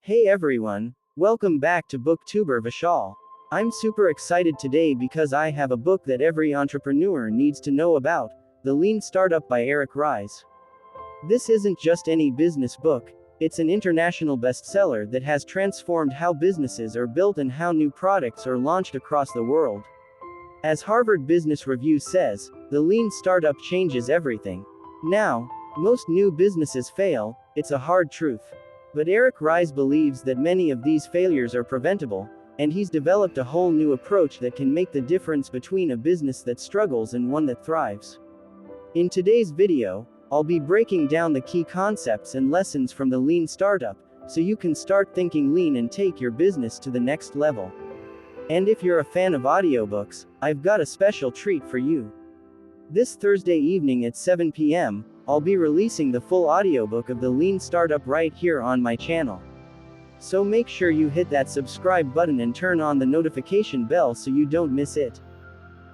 Hey everyone, welcome back to Book Tuber Vishal. I'm super excited today because I have a book that every entrepreneur needs to know about, The Lean Startup by Eric Ries. This isn't just any business book, it's an international bestseller that has transformed how businesses are built and how new products are launched across the world. As Harvard Business Review says, the lean startup changes everything. Now, most new businesses fail, it's a hard truth. But Eric Ries believes that many of these failures are preventable, and he's developed a whole new approach that can make the difference between a business that struggles and one that thrives. In today's video, I'll be breaking down the key concepts and lessons from the lean startup, so you can start thinking lean and take your business to the next level. And if you're a fan of audiobooks, I've got a special treat for you. This Thursday evening at 7 p.m., I'll be releasing the full audiobook of The Lean Startup right here on my channel. So make sure you hit that subscribe button and turn on the notification bell so you don't miss it.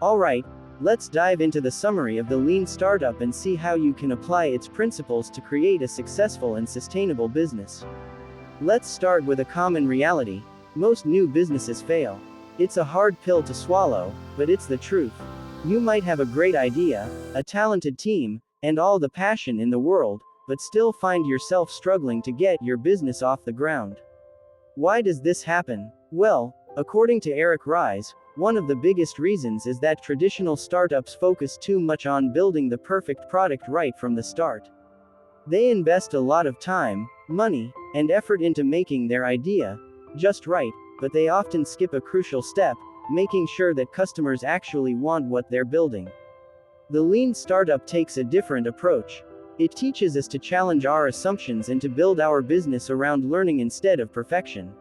Alright, let's dive into the summary of The Lean Startup and see how you can apply its principles to create a successful and sustainable business. Let's start with a common reality. Most new businesses fail. It's a hard pill to swallow, but it's the truth. You might have a great idea, a talented team, and all the passion in the world, but still find yourself struggling to get your business off the ground. Why does this happen? Well, according to Eric Ries, one of the biggest reasons is that traditional startups focus too much on building the perfect product right from the start. They invest a lot of time, money, and effort into making their idea just right, but they often skip a crucial step, making sure that customers actually want what they're building. The lean startup takes a different approach. It teaches us to challenge our assumptions and to build our business around learning instead of perfection.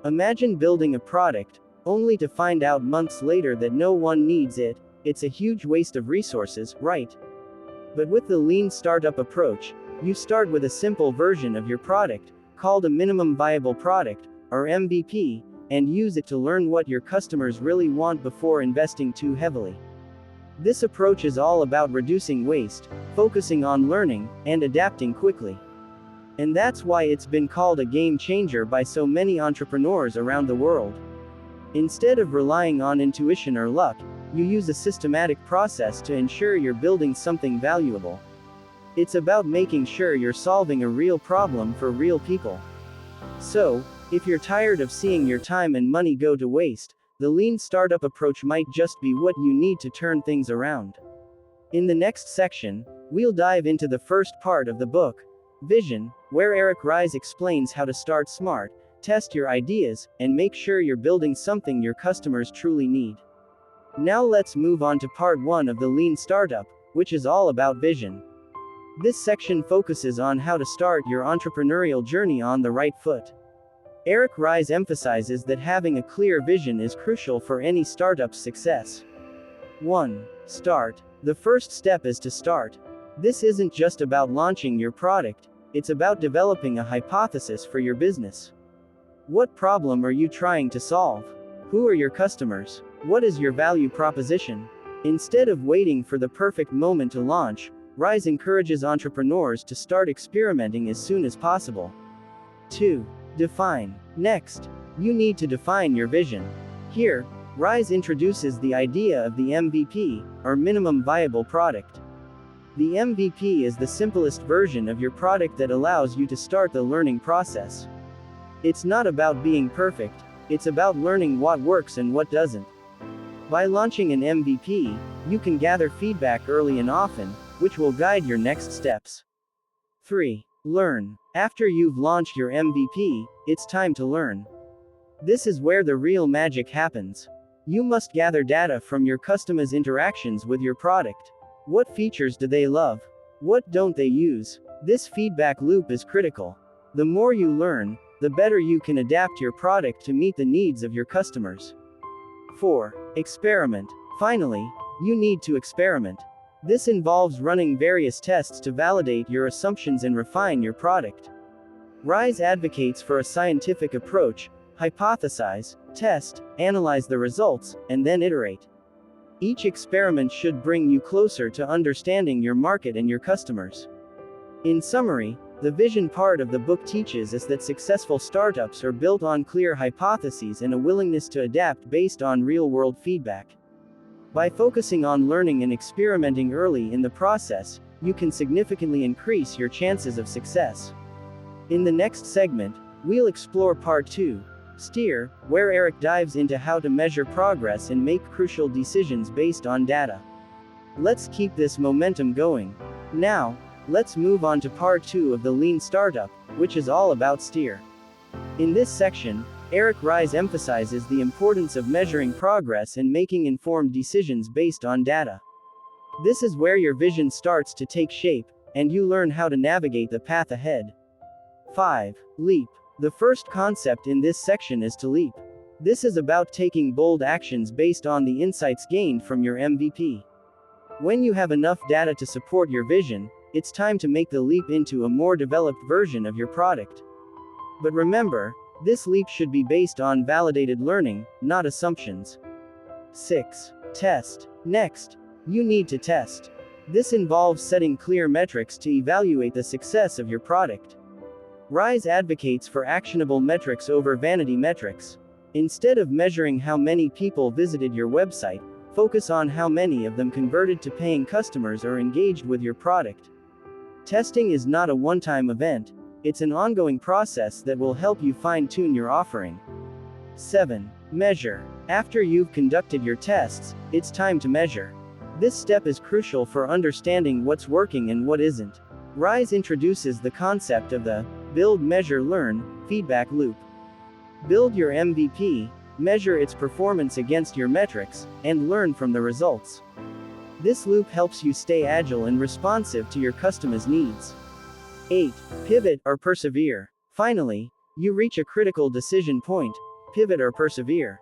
Imagine building a product, only to find out months later that no one needs it. It's a huge waste of resources, right? But with the lean startup approach, you start with a simple version of your product, called a minimum viable product, or MVP, and use it to learn what your customers really want before investing too heavily. This approach is all about reducing waste, focusing on learning, and adapting quickly. And that's why it's been called a game changer by so many entrepreneurs around the world. Instead of relying on intuition or luck, you use a systematic process to ensure you're building something valuable. It's about making sure you're solving a real problem for real people. So, if you're tired of seeing your time and money go to waste, the lean startup approach might just be what you need to turn things around. In the next section, we'll dive into the first part of the book, Vision, where Eric Ries explains how to start smart, test your ideas, and make sure you're building something your customers truly need. Now let's move on to part 1 of the lean startup, which is all about vision. This section focuses on how to start your entrepreneurial journey on the right foot. Eric Ries emphasizes that having a clear vision is crucial for any startup's success. 1. Start. The first step is to start. This isn't just about launching your product, it's about developing a hypothesis for your business. What problem are you trying to solve? Who are your customers? What is your value proposition? Instead of waiting for the perfect moment to launch, Ries encourages entrepreneurs to start experimenting as soon as possible. 2. Define. Next, you need to define your vision. Here, Ries introduces the idea of the MVP, or minimum viable product. The MVP is the simplest version of your product that allows you to start the learning process. It's not about being perfect, it's about learning what works and what doesn't. By launching an MVP, you can gather feedback early and often, which will guide your next steps. 3. Learn. After you've launched your MVP, it's time to learn. This is where the real magic happens. You must gather data from your customers' interactions with your product. What features do they love? What don't they use? This feedback loop is critical. The more you learn, the better you can adapt your product to meet the needs of your customers. 4. Experiment. Finally, you need to experiment. This involves running various tests to validate your assumptions and refine your product. Ries advocates for a scientific approach: hypothesize, test, analyze the results, and then iterate. Each experiment should bring you closer to understanding your market and your customers. In summary, The vision part of the book teaches us that successful startups are built on clear hypotheses and a willingness to adapt based on real-world feedback. By focusing on learning and experimenting early in the process, you can significantly increase your chances of success. In the next segment, we'll explore Part 2, Steer, where Eric dives into how to measure progress and make crucial decisions based on data. Let's keep this momentum going. Now, let's move on to Part 2 of the Lean Startup, which is all about Steer. In this section, Eric Ries emphasizes the importance of measuring progress and making informed decisions based on data. This is where your vision starts to take shape, and you learn how to navigate the path ahead. 5. Leap. The first concept in this section is to leap. This is about taking bold actions based on the insights gained from your MVP. When you have enough data to support your vision, it's time to make the leap into a more developed version of your product. But remember, this leap should be based on validated learning, not assumptions. 6. Test. Next, you need to test. This involves setting clear metrics to evaluate the success of your product. Ries advocates for actionable metrics over vanity metrics. Instead of measuring how many people visited your website, focus on how many of them converted to paying customers or engaged with your product. Testing is not a one-time event, it's an ongoing process that will help you fine-tune your offering. 7. Measure. After you've conducted your tests, it's time to measure. This step is crucial for understanding what's working and what isn't. Ries introduces the concept of the build, measure, learn feedback loop. Build your MVP, measure its performance against your metrics, and learn from the results. This loop helps you stay agile and responsive to your customers' needs. 8. Pivot or persevere. Finally, you reach a critical decision point: pivot or persevere.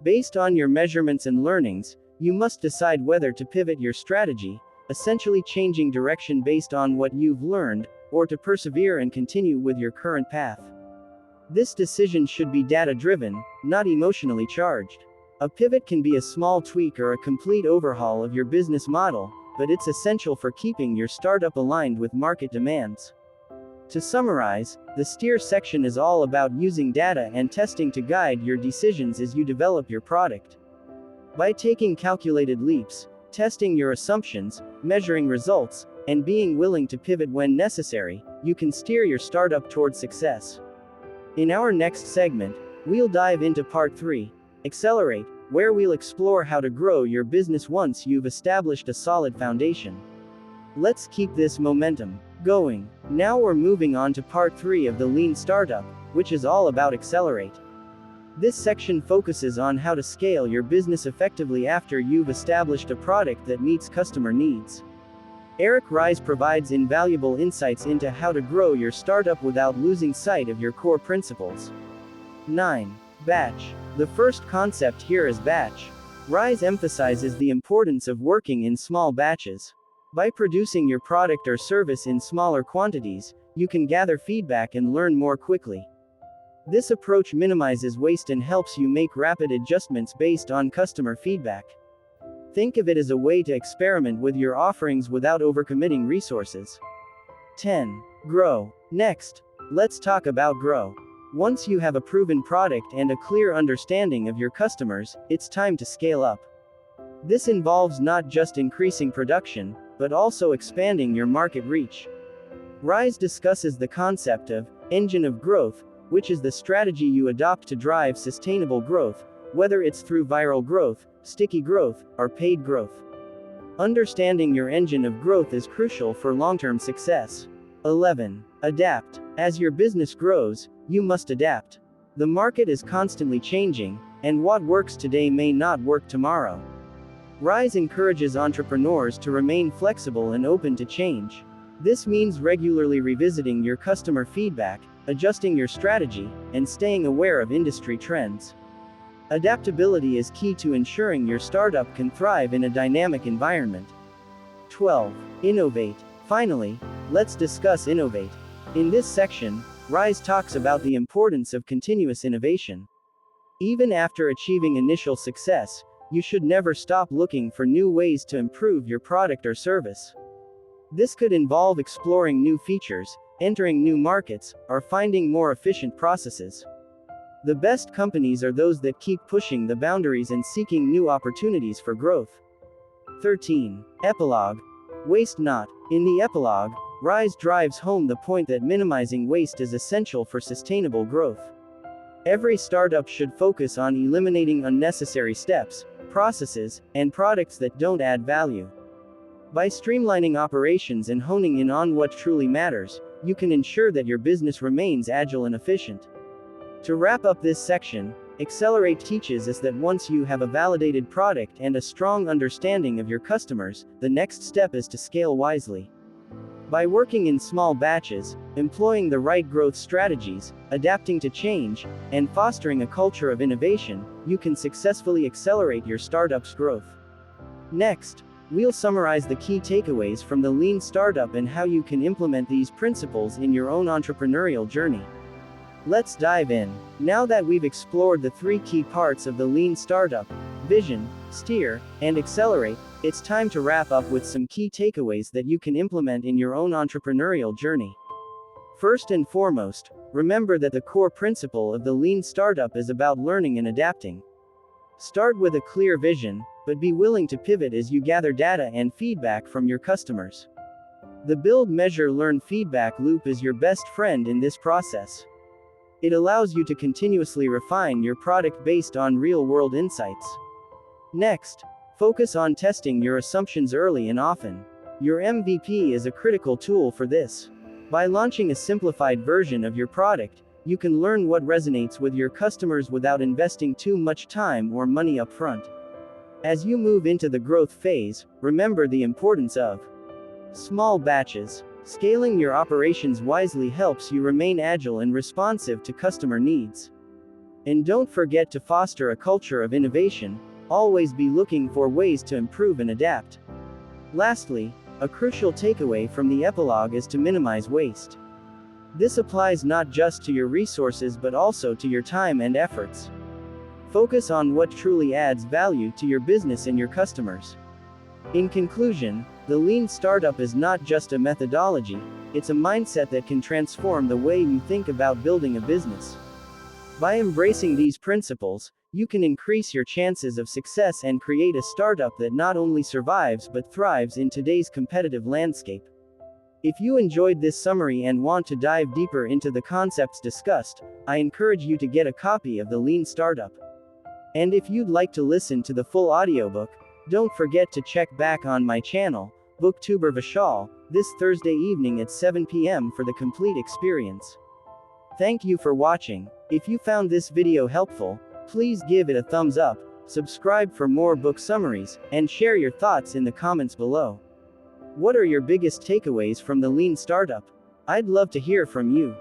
Based on your measurements and learnings, you must decide whether to pivot your strategy, essentially changing direction based on what you've learned, or to persevere and continue with your current path. This decision should be data-driven, not emotionally charged. A pivot can be a small tweak or a complete overhaul of your business model, but it's essential for keeping your startup aligned with market demands. To summarize, the Steer section is all about using data and testing to guide your decisions as you develop your product. By taking calculated leaps, testing your assumptions, measuring results, and being willing to pivot when necessary, you can steer your startup toward success. In our next segment, we'll dive into Part 3, Accelerate, where we'll explore how to grow your business once you've established a solid foundation. Let's keep this momentum going. Now we're moving on to Part 3 of the Lean Startup, which is all about Accelerate. This section focuses on how to scale your business effectively after you've established a product that meets customer needs. Eric Ries provides invaluable insights into how to grow your startup without losing sight of your core principles. 9. Batch. The first concept here is batch. Ries emphasizes the importance of working in small batches. By producing your product or service in smaller quantities, you can gather feedback and learn more quickly. This approach minimizes waste and helps you make rapid adjustments based on customer feedback. Think of it as a way to experiment with your offerings without overcommitting resources. 10. Grow. Next, let's talk about grow. Once you have a proven product and a clear understanding of your customers, it's time to scale up. This involves not just increasing production, but also expanding your market reach. Ries discusses the concept of engine of growth, which is the strategy you adopt to drive sustainable growth, whether it's through viral growth, sticky growth, or paid growth. Understanding your engine of growth is crucial for long-term success. 11. Adapt. As your business grows, you must adapt. The market is constantly changing, and what works today may not work tomorrow. Ries encourages entrepreneurs to remain flexible and open to change. This means regularly revisiting your customer feedback, adjusting your strategy, and staying aware of industry trends. Adaptability is key to ensuring your startup can thrive in a dynamic environment. 12. Innovate. Finally, let's discuss innovate. In this section, Ries talks about the importance of continuous innovation. Even after achieving initial success, you should never stop looking for new ways to improve your product or service. This could involve exploring new features, entering new markets, or finding more efficient processes. The best companies are those that keep pushing the boundaries and seeking new opportunities for growth. 13. Epilogue. Waste not. In the epilogue, Ries drives home the point that minimizing waste is essential for sustainable growth. Every startup should focus on eliminating unnecessary steps, processes, and products that don't add value. By streamlining operations and honing in on what truly matters, you can ensure that your business remains agile and efficient. To wrap up this section, Accelerate teaches us that once you have a validated product and a strong understanding of your customers, the next step is to scale wisely. By working in small batches, employing the right growth strategies, adapting to change, and fostering a culture of innovation, you can successfully accelerate your startup's growth. Next, we'll summarize the key takeaways from the Lean Startup and how you can implement these principles in your own entrepreneurial journey. Let's dive in. Now that we've explored the three key parts of the Lean Startup: vision, steer, and accelerate, it's time to wrap up with some key takeaways that you can implement in your own entrepreneurial journey. First and foremost, remember that the core principle of the Lean Startup is about learning and adapting. Start with a clear vision, but be willing to pivot as you gather data and feedback from your customers. The build, measure, learn feedback loop is your best friend in this process. It allows you to continuously refine your product based on real-world insights. Next, focus on testing your assumptions early and often. Your MVP is a critical tool for this. By launching a simplified version of your product, you can learn what resonates with your customers without investing too much time or money upfront. As you move into the growth phase, remember the importance of small batches. Scaling your operations wisely helps you remain agile and responsive to customer needs. And don't forget to foster a culture of innovation. Always be looking for ways to improve and adapt. Lastly, a crucial takeaway from the epilogue is to minimize waste. This applies not just to your resources but also to your time and efforts. Focus on what truly adds value to your business and your customers. In conclusion, the Lean Startup is not just a methodology, it's a mindset that can transform the way you think about building a business. By embracing these principles, you can increase your chances of success and create a startup that not only survives but thrives in today's competitive landscape. If you enjoyed this summary and want to dive deeper into the concepts discussed, I encourage you to get a copy of the Lean Startup. And if you'd like to listen to the full audiobook, don't forget to check back on my channel, Book Tuber Vishal, this Thursday evening at 7 p.m. for the complete experience. Thank you for watching. If you found this video helpful, please give it a thumbs up, subscribe for more book summaries, and share your thoughts in the comments below. What are your biggest takeaways from the Lean Startup? I'd love to hear from you.